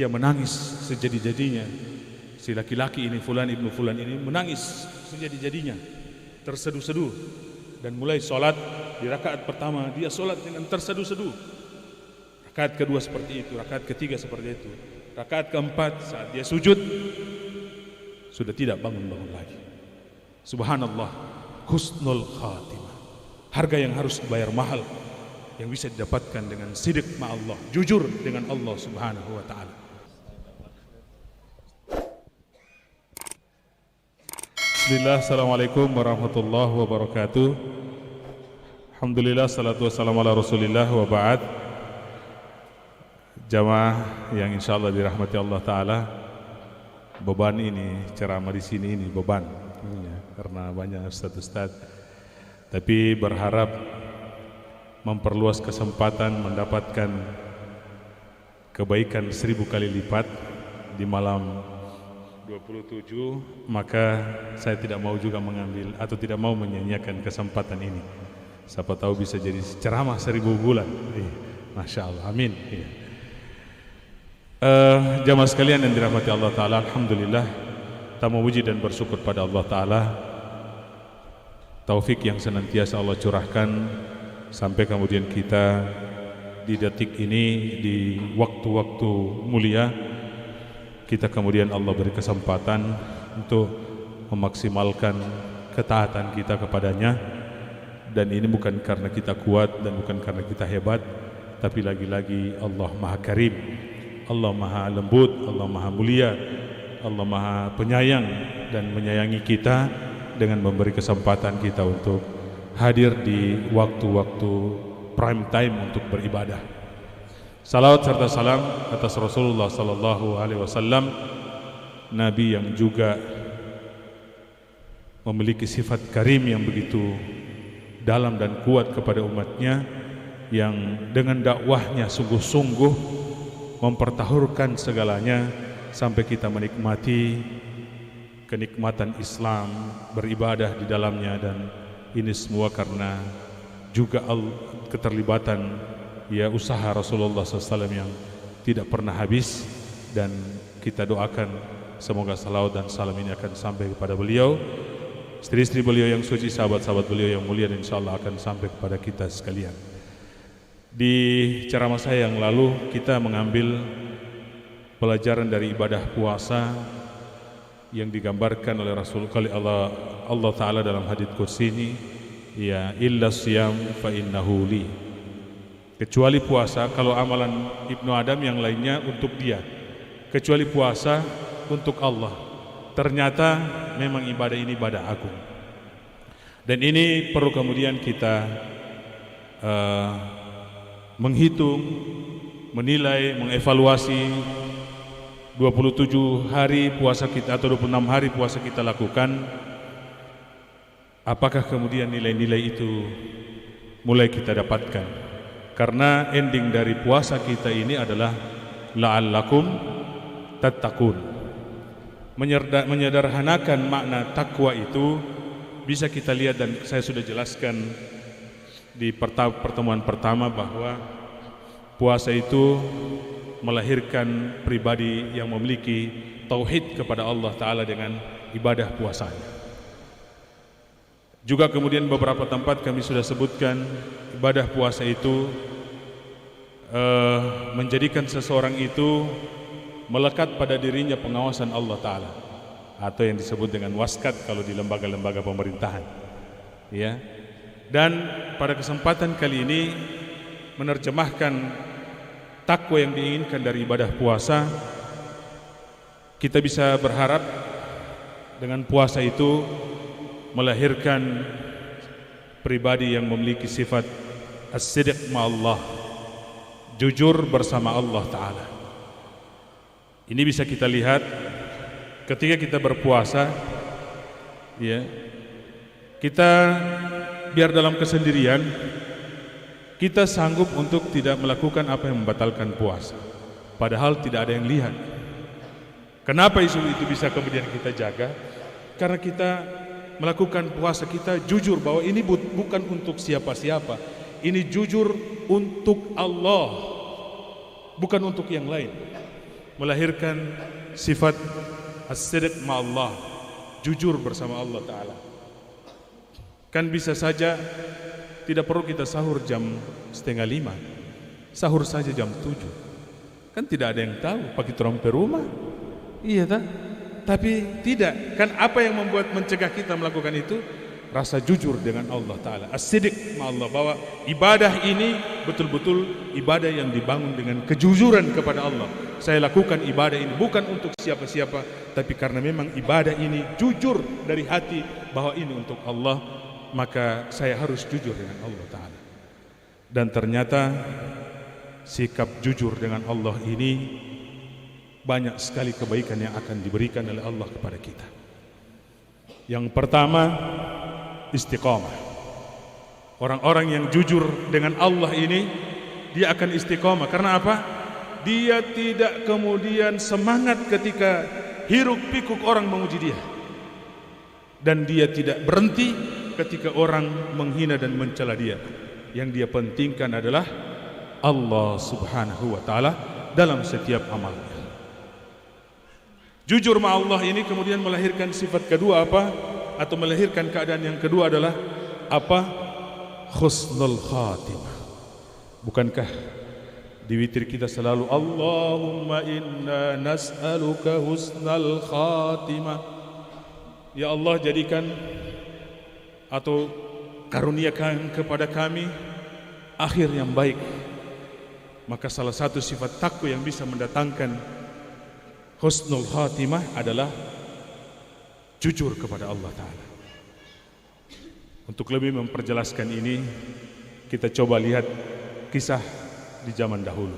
Dia menangis sejadi-jadinya. Si laki-laki ini, Fulan ibnu Fulan ini menangis sejadi-jadinya, terseduh-seduh. Dan mulai sholat di rakaat pertama, dia sholat dengan terseduh-seduh. Rakaat kedua seperti itu, rakaat ketiga seperti itu. Rakaat keempat saat dia sujud, sudah tidak bangun-bangun lagi. Subhanallah, husnul khatimah. Harga yang harus dibayar mahal, yang bisa didapatkan dengan sidq ma'allah, jujur dengan Allah subhanahu wa ta'ala. Bismillah, assalamualaikum warahmatullahi wabarakatuh. Alhamdulillah, salatu wassalamu ala rasulillah wa ba'd. Jamaah yang insyaallah dirahmati Allah Ta'ala, beban ini, ceramah di sini ini beban ya, karena banyak ustaz-ustaz. Tapi berharap memperluas kesempatan mendapatkan kebaikan 1000 kali lipat di malam 27, maka saya tidak mau juga mengambil atau tidak mau menyanyiakan kesempatan ini. Siapa tahu bisa jadi ceramah 1000 bulan. Masya Allah, amin. Jamaah sekalian yang dirahmati Allah Ta'ala, alhamdulillah, kita memuji dan bersyukur pada Allah Ta'ala. Taufik yang senantiasa Allah curahkan sampai kemudian kita di detik ini, di waktu-waktu mulia, kita kemudian Allah beri kesempatan untuk memaksimalkan ketaatan kita kepadanya. Dan ini bukan karena kita kuat dan bukan karena kita hebat, tapi lagi-lagi Allah Maha Karim, Allah Maha Lembut, Allah Maha Mulia, Allah Maha Penyayang dan menyayangi kita dengan memberi kesempatan kita untuk hadir di waktu-waktu prime time untuk beribadah. Salawat serta salam atas Rasulullah sallallahu alaihi wasallam, Nabi yang juga memiliki sifat karim yang begitu dalam dan kuat kepada umatnya, yang dengan dakwahnya sungguh-sungguh mempertaruhkan segalanya sampai kita menikmati kenikmatan Islam, beribadah di dalamnya. Dan ini semua karena juga keterlibatan usaha Rasulullah SAW yang tidak pernah habis. Dan kita doakan semoga salawat dan salam ini akan sampai kepada beliau, istri-istri beliau yang suci, sahabat-sahabat beliau yang mulia, dan insyaAllah akan sampai kepada kita sekalian. Di ceramah saya yang lalu kita mengambil pelajaran dari ibadah puasa yang digambarkan oleh Allah Ta'ala dalam hadits qudsi ini, ya illa siyam fa innahu li. Kecuali puasa, kalau amalan Ibnu Adam yang lainnya untuk dia, kecuali puasa untuk Allah. Ternyata memang ibadah ini ibadah agung. Dan ini perlu kemudian kita menghitung, menilai, mengevaluasi 27 hari puasa kita atau 26 hari puasa kita lakukan. Apakah kemudian nilai-nilai itu mulai kita dapatkan? Karena ending dari puasa kita ini adalah la'allakum tattaqun. Menyederhanakan makna takwa itu bisa kita lihat, dan saya sudah jelaskan di pertemuan pertama bahwa puasa itu melahirkan pribadi yang memiliki tauhid kepada Allah Ta'ala dengan ibadah puasanya. Juga kemudian beberapa tempat kami sudah sebutkan ibadah puasa itu menjadikan seseorang itu melekat pada dirinya pengawasan Allah Ta'ala, atau yang disebut dengan waskat kalau di lembaga-lembaga pemerintahan, ya. Dan pada kesempatan kali ini menerjemahkan takwa yang diinginkan dari ibadah puasa, kita bisa berharap dengan puasa itu melahirkan pribadi yang memiliki sifat as-sidq ma'allah, jujur bersama Allah Ta'ala. Ini bisa kita lihat ketika kita berpuasa, ya, kita biar dalam kesendirian kita sanggup untuk tidak melakukan apa yang membatalkan puasa, padahal tidak ada yang lihat. Kenapa isu itu bisa kemudian kita jaga? Karena kita melakukan puasa kita jujur bahwa ini bukan untuk siapa-siapa, ini jujur untuk Allah, bukan untuk yang lain. melahirkan sifat as-sidq ma'allah, jujur bersama Allah Ta'ala. Kan bisa saja tidak perlu kita sahur jam 4:30, sahur saja jam 7. Kan tidak ada yang tahu, pakai terompe rumah. Iya tak? Tapi tidak, kan apa yang membuat mencegah kita melakukan itu? Rasa jujur dengan Allah Ta'ala, as-sidq ma'allah, bahwa ibadah ini betul-betul ibadah yang dibangun dengan kejujuran kepada Allah. Saya lakukan ibadah ini bukan untuk siapa-siapa, tapi karena memang ibadah ini jujur dari hati bahwa ini untuk Allah, maka saya harus jujur dengan Allah Ta'ala. Dan ternyata sikap jujur dengan Allah ini banyak sekali kebaikan yang akan diberikan oleh Allah kepada kita. Yang pertama, istiqamah. Orang-orang yang jujur dengan Allah ini, dia akan istiqamah. Karena apa? Dia tidak kemudian semangat ketika hiruk pikuk orang memuji dia, dan dia tidak berhenti ketika orang menghina dan mencela dia. Yang dia pentingkan adalah Allah Subhanahu wa Ta'ala dalam setiap amalnya. Jujur sama Allah ini kemudian melahirkan sifat kedua apa? Atau melahirkan keadaan yang kedua adalah apa? Husnul khatimah. Bukankah di witir kita selalu Allahumma inna nas'aluka husnal khatimah. Ya Allah, jadikan atau karuniakan kepada kami akhir yang baik. Maka salah satu sifat takwa yang bisa mendatangkan husnul khatimah adalah jujur kepada Allah Ta'ala. Untuk lebih memperjelaskan ini, kita coba lihat kisah di zaman dahulu.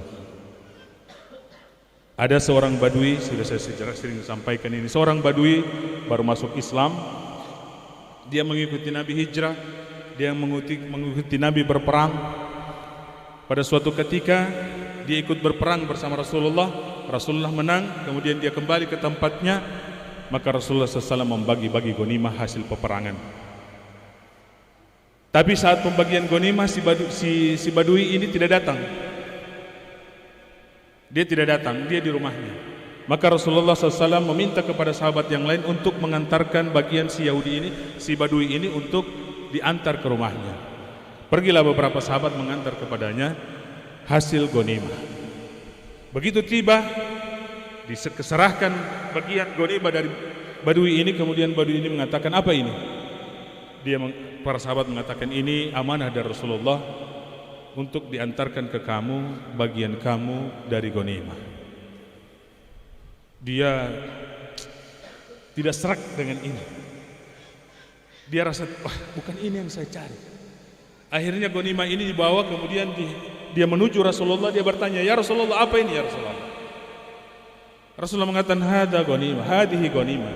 Ada seorang badui, sudah saya sering sampaikan ini. Seorang badui baru masuk Islam. Dia mengikuti Nabi hijrah, dia mengikuti Nabi berperang. Pada suatu ketika dia ikut berperang bersama Rasulullah. Rasulullah menang, kemudian dia kembali ke tempatnya. Maka Rasulullah SAW membagi-bagi ghanimah hasil peperangan. Tapi saat pembagian ghanimah si badui ini tidak datang. Dia tidak datang, dia di rumahnya. Maka Rasulullah SAW meminta kepada sahabat yang lain untuk mengantarkan bagian si Yahudi ini, si badui ini, untuk diantar ke rumahnya. Pergilah beberapa sahabat mengantar kepadanya hasil ghanimah. Begitu tiba, diserahkan bagian ghanimah dari badui ini. Kemudian badui ini mengatakan, apa ini? Para sahabat mengatakan, ini amanah dari Rasulullah untuk diantarkan ke kamu, bagian kamu dari ghanimah. Dia tidak serak dengan ini. Dia rasa, wah, bukan ini yang saya cari. Akhirnya ghanimah ini dibawa, kemudian dia menuju Rasulullah. Dia bertanya, ya Rasulullah, apa ini ya Rasulullah? Rasulullah mengatakan, hada ghanimah, hadihi ghanimah,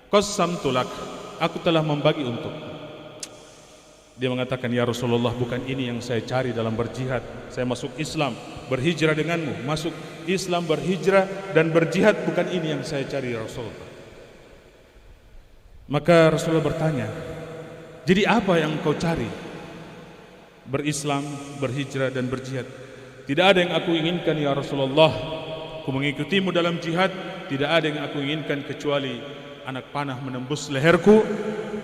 qassamtu lak, aku telah membagi untuk. Dia mengatakan, ya Rasulullah, bukan ini yang saya cari dalam berjihad. Saya masuk Islam, berhijrah denganmu. Masuk Islam, berhijrah dan berjihad, bukan ini yang saya cari ya Rasulullah. Maka Rasulullah bertanya, jadi apa yang kau cari? Berislam, berhijrah dan berjihad. Tidak ada yang aku inginkan ya Rasulullah. Aku mengikutimu dalam jihad, tidak ada yang aku inginkan kecuali anak panah menembus leherku,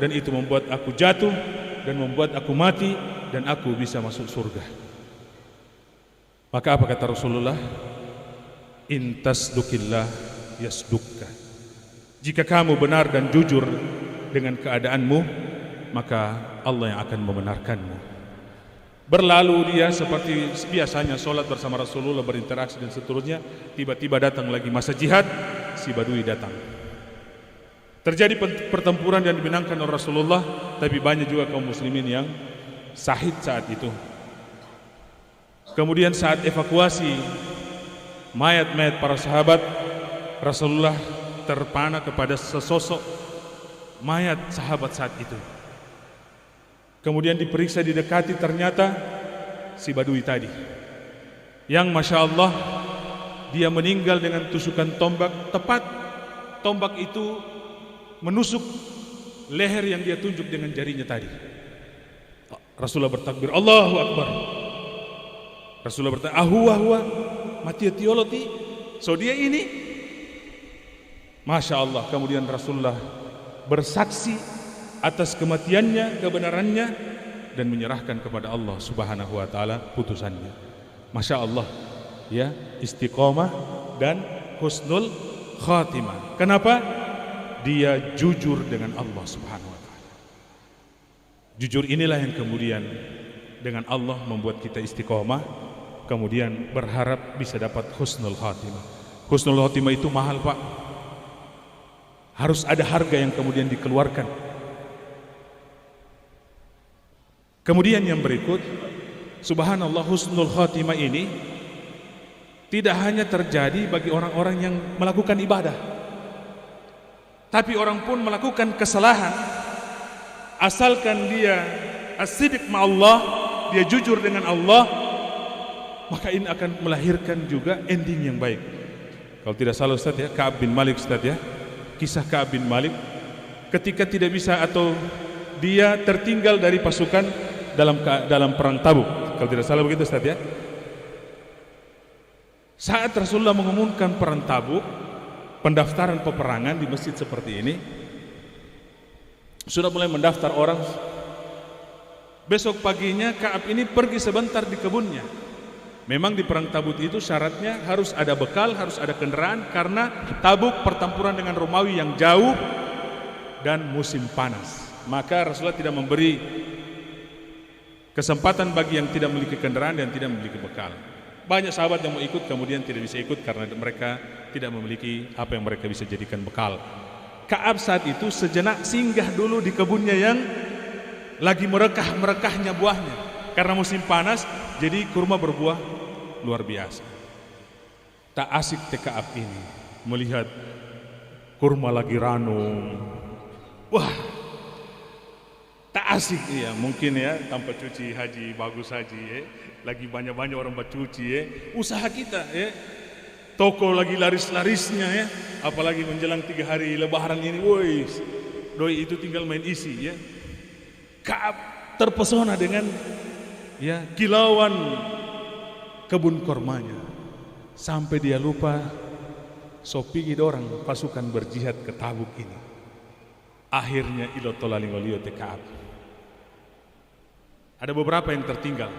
dan itu membuat aku jatuh dan membuat aku mati, dan aku bisa masuk surga. Maka apa kata Rasulullah? In tasdukillah yasdukka. Jika kamu benar dan jujur dengan keadaanmu, maka Allah yang akan membenarkanmu. Berlalu dia seperti biasanya, sholat bersama Rasulullah, berinteraksi dan seterusnya. Tiba-tiba datang lagi masa jihad, si badui datang. Terjadi pertempuran yang dimenangkan oleh Rasulullah, tapi banyak juga kaum muslimin yang syahid saat itu. Kemudian saat evakuasi mayat-mayat para sahabat, Rasulullah terpana kepada sesosok mayat sahabat saat itu. Kemudian diperiksa, didekati, ternyata si badui tadi, yang Masya Allah dia meninggal dengan tusukan tombak. Tepat tombak itu menusuk leher yang dia tunjuk dengan jarinya tadi. Rasulullah bertakbir, Allahu Akbar. Rasulullah bertanya, huwa mati tioloti, So dia ini, Masya Allah, kemudian Rasulullah bersaksi atas kematiannya, kebenarannya, dan menyerahkan kepada Allah Subhanahu wa taala putusannya. Masya Allah, ya, istiqomah dan husnul khatimah. Kenapa? Dia jujur dengan Allah Subhanahu wa taala. Jujur inilah yang kemudian dengan Allah membuat kita istiqomah, kemudian berharap bisa dapat husnul khatimah. Husnul khatimah itu mahal, Pak. Harus ada harga yang kemudian dikeluarkan. Kemudian yang berikut, subhanallah, husnul khatimah ini tidak hanya terjadi bagi orang-orang yang melakukan ibadah, tapi orang pun melakukan kesalahan, asalkan dia as-sidq ma'allah, dia jujur dengan Allah, maka ini akan melahirkan juga ending yang baik. Kalau tidak salah Ustaz ya, Ka'ab bin Malik Ustaz ya, kisah Ka'ab bin Malik ketika tidak bisa atau dia tertinggal dari pasukan dalam perang Tabuk. Kalau tidak salah begitu Ustaz ya. Saat Rasulullah mengumumkan perang Tabuk, pendaftaran peperangan di masjid seperti ini, sudah mulai mendaftar orang. Besok paginya Ka'ab ini pergi sebentar di kebunnya. Memang di perang Tabuk itu syaratnya harus ada bekal, harus ada kendaraan, karena Tabuk pertempuran dengan Romawi yang jauh dan musim panas. Maka Rasulullah tidak memberi kesempatan bagi yang tidak memiliki kendaraan dan tidak memiliki bekal. Banyak sahabat yang mau ikut kemudian tidak bisa ikut karena mereka tidak memiliki apa yang mereka bisa jadikan bekal. Ka'ab saat itu sejenak singgah dulu di kebunnya yang lagi merekahnya buahnya. Karena musim panas, jadi kurma berbuah luar biasa. Tak asik Ka'ab ini melihat kurma lagi ranum. Wah, tak asik ya, mungkin ya tanpa cuci haji, bagus haji ya. Lagi banyak-banyak orang bercuci ya. Usaha kita ya, toko lagi laris-larisnya ya. Apalagi menjelang 3 hari lebaran ini, woi, doi itu tinggal main isi ya. Ka'ab terpesona dengan ya kilauan kebun kormanya, sampai dia lupa sopigi orang pasukan berjihad ke Tabuk ini. Akhirnya ilotolalingolio te Ka'ab. Ada beberapa yang tertinggal.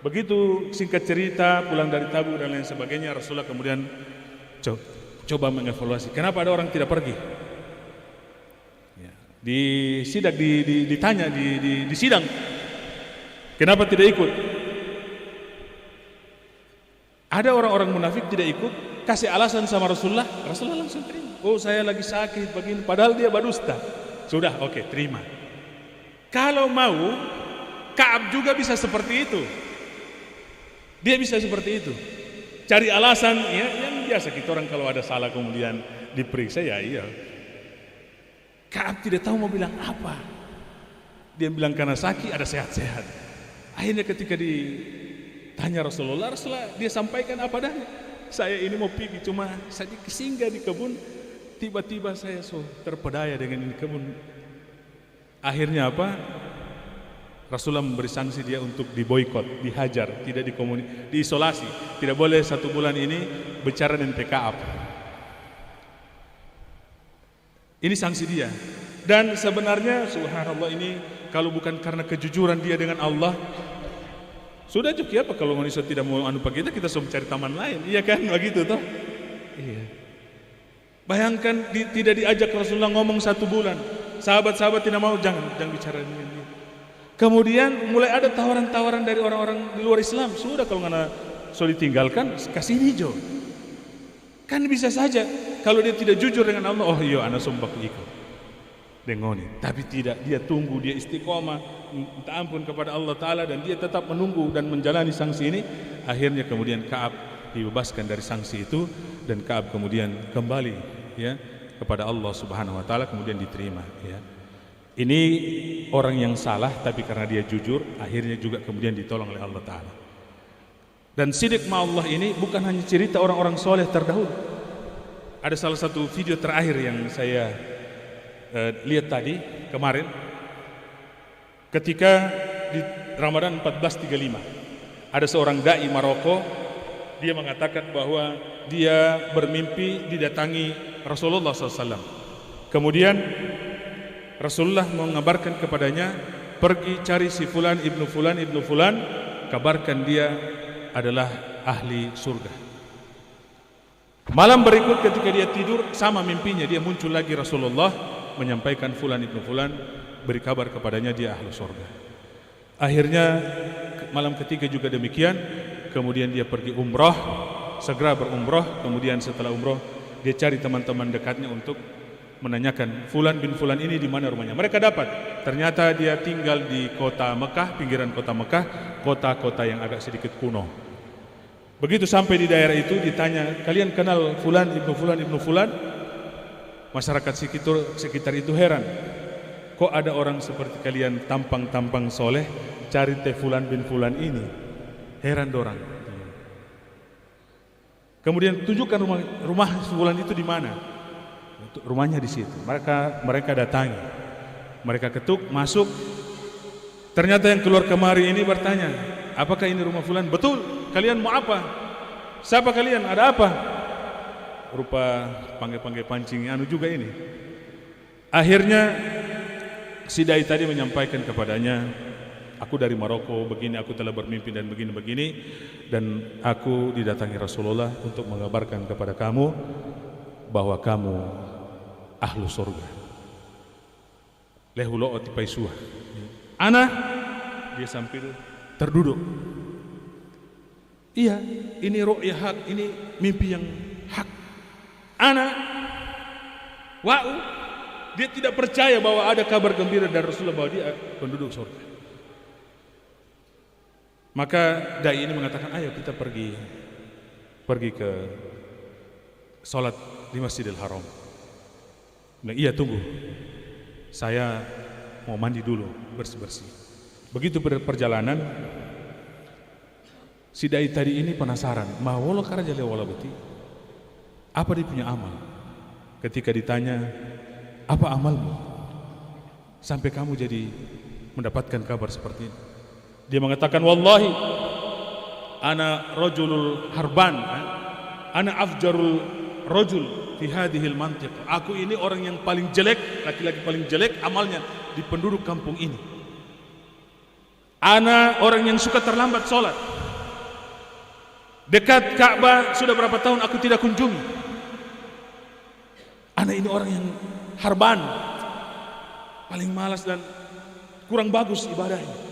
Begitu singkat cerita pulang dari Tabuk dan lain sebagainya, Rasulullah kemudian coba mengevaluasi kenapa ada orang tidak pergi. Di sidang ditanya di sidang, kenapa tidak ikut? Ada orang-orang munafik tidak ikut, kasih alasan sama Rasulullah, Rasulullah langsung terima. Oh, saya lagi sakit begini, padahal dia berdusta. Sudah, oke, terima. Kalau mau, Ka'ab juga bisa seperti itu. Dia bisa seperti itu. Cari alasan ya, yang biasa kita orang kalau ada salah kemudian diperiksa ya iya. Ka'ab tidak tahu mau bilang apa. Dia bilang karena sakit, ada sehat-sehat. Akhirnya ketika ditanya Rasulullah dia sampaikan apa dah? Saya ini mau pergi, cuma saya singgah di kebun, tiba-tiba saya terpedaya dengan ini kebun. Akhirnya apa? Rasulullah memberi sanksi dia untuk diboikot, dihajar, tidak diisolasi. Tidak boleh 1 bulan ini bicara dengan Ka'ab. Ini sanksi dia. Dan sebenarnya subhanallah ini kalau bukan karena kejujuran dia dengan Allah, sudah cukup apa kalau manusia tidak mau anu kita sudah mencari taman lain. Iya kan begitu toh? Iya. Bayangkan tidak diajak Rasulullah ngomong 1 bulan. Sahabat-sahabat tidak mau, jangan bicara dengan dia. Kemudian mulai ada tawaran-tawaran dari orang-orang di luar Islam. Sudah kalau nggak sudah ditinggalkan, kasih hijau. Kan bisa saja kalau dia tidak jujur dengan Allah, oh iya anak sumpah ikut dengoni. Tapi tidak, dia tunggu, dia istiqomah, minta ampun kepada Allah Ta'ala, dan dia tetap menunggu dan menjalani sanksi ini. Akhirnya kemudian Ka'ab dibebaskan dari sanksi itu, dan Ka'ab kemudian kembali ya kepada Allah Subhanahu Wa Ta'ala, kemudian diterima ya. Ini orang yang salah, tapi karena dia jujur, akhirnya juga kemudian ditolong oleh Allah Ta'ala. Dan sidq ma'allah ini bukan hanya cerita orang-orang soleh terdahulu. Ada salah satu video terakhir yang saya lihat tadi kemarin, ketika di Ramadan 1435 ada seorang dai Maroko, dia mengatakan bahwa dia bermimpi didatangi Rasulullah SAW. Kemudian Rasulullah mengabarkan kepadanya, pergi cari si fulan ibnu fulan, kabarkan dia adalah ahli surga. Malam berikut ketika dia tidur, sama mimpinya, dia muncul lagi Rasulullah menyampaikan fulan ibnu fulan, beri kabar kepadanya dia ahli surga. Akhirnya malam ketiga juga demikian. Kemudian dia pergi umroh, segera berumroh. Kemudian setelah umroh dia cari teman-teman dekatnya untuk menanyakan fulan bin fulan ini di mana rumahnya. Mereka dapat, ternyata dia tinggal di kota Mekah, pinggiran kota Mekah, kota-kota yang agak sedikit kuno. Begitu sampai di daerah itu ditanya, kalian kenal fulan ibnu fulan? Masyarakat sekitar itu heran, kok ada orang seperti kalian tampang-tampang soleh cari teh fulan bin fulan ini? Heran dorang. Kemudian tunjukkan rumah fulan itu di mana? Rumahnya di situ. Mereka datangi, mereka ketuk, masuk. Ternyata yang keluar kemari ini bertanya, apakah ini rumah fulan? Betul. Kalian mau apa? Siapa kalian? Ada apa? Rupa panggil pancing anu juga ini. Akhirnya si dai tadi menyampaikan kepadanya, aku dari Maroko begini, aku telah bermimpi dan begini-begini, dan aku didatangi Rasulullah untuk mengabarkan kepada kamu bahwa kamu ahlu surga. Lehulo otipai suah. Ana, dia sambil terduduk. Iya, ini ru'ya hak, ini mimpi yang hak. Ana, wa'u, dia tidak percaya bahwa ada kabar gembira dari Rasulullah bahwa dia penduduk surga. Maka dai ini mengatakan, ayo kita pergi ke sholat di Masjidil Haram. Nah, iya tunggu, saya mau mandi dulu, bersih-bersih. Begitu perjalanan, si dai tadi ini penasaran, mawolo karajale wala beti, apa dia punya amal? Ketika ditanya, apa amalmu sampai kamu jadi mendapatkan kabar seperti ini? Dia mengatakan, wallahi ana rajulul harban, ana afjarul rajul fi hadhil mantiq. Aku ini orang yang paling jelek, laki-laki paling jelek amalnya di penduduk kampung ini. Ana orang yang suka terlambat sholat. Dekat Ka'bah sudah berapa tahun aku tidak kunjungi. Ana ini orang yang harban, paling malas dan kurang bagus ibadahnya.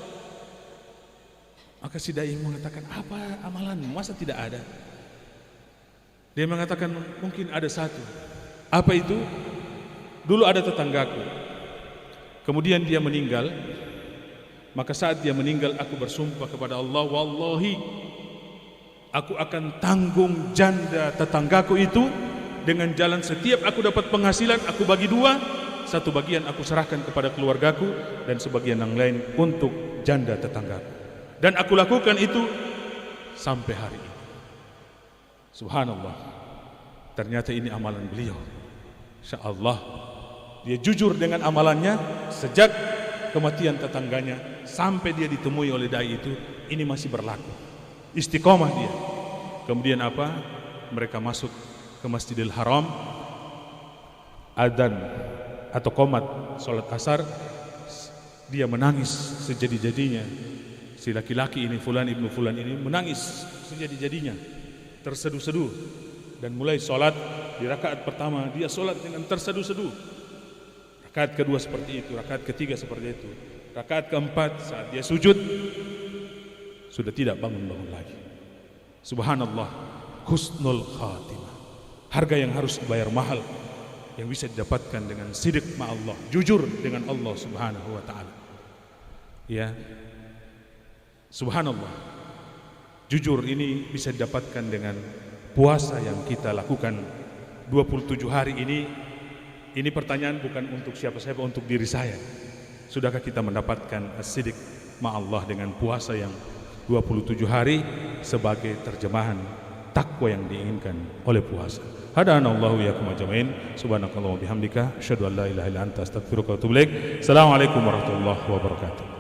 Maka si dai mengatakan, apa amalanmu? Masa tidak ada? Dia mengatakan, mungkin ada satu. Apa itu? Dulu ada tetanggaku, kemudian dia meninggal. Maka saat dia meninggal, aku bersumpah kepada Allah, wallahi aku akan tanggung janda tetanggaku itu dengan jalan setiap aku dapat penghasilan, aku bagi dua. Satu bagian aku serahkan kepada keluargaku, dan sebagian yang lain untuk janda tetanggaku. Dan aku lakukan itu sampai hari ini. Subhanallah, ternyata ini amalan beliau. InsyaAllah dia jujur dengan amalannya. Sejak kematian tetangganya sampai dia ditemui oleh dai itu, ini masih berlaku, istiqomah dia. Kemudian apa? Mereka masuk ke Masjidil Haram, adzan atau qomat sholat asar, dia menangis sejadi-jadinya. Si laki-laki ini, fulan ibnu fulan ini, menangis sejadi-jadinya, terseduh-seduh. Dan mulai sholat, di rakaat pertama dia sholat dengan terseduh-seduh, rakaat kedua seperti itu, rakaat ketiga seperti itu, rakaat keempat saat dia sujud sudah tidak bangun-bangun lagi. Subhanallah, husnul khatimah, harga yang harus dibayar mahal, yang bisa didapatkan dengan sidik ma Allah, jujur dengan Allah subhanahu wa ta'ala. Ya, subhanallah, jujur ini bisa didapatkan dengan puasa yang kita lakukan 27 hari ini. Ini pertanyaan bukan untuk siapa-siapa, untuk diri saya. Sudahkah kita mendapatkan as-sidik ma Allah dengan puasa yang 27 hari sebagai terjemahan takwa yang diinginkan oleh puasa? Hadanallahu iyyakum ajmain. Subhanakallah wa bihamdika asyhadu an la ilaha illa anta astaghfiruka wa atubu ilaik. Assalamualaikum warahmatullahi wabarakatuh.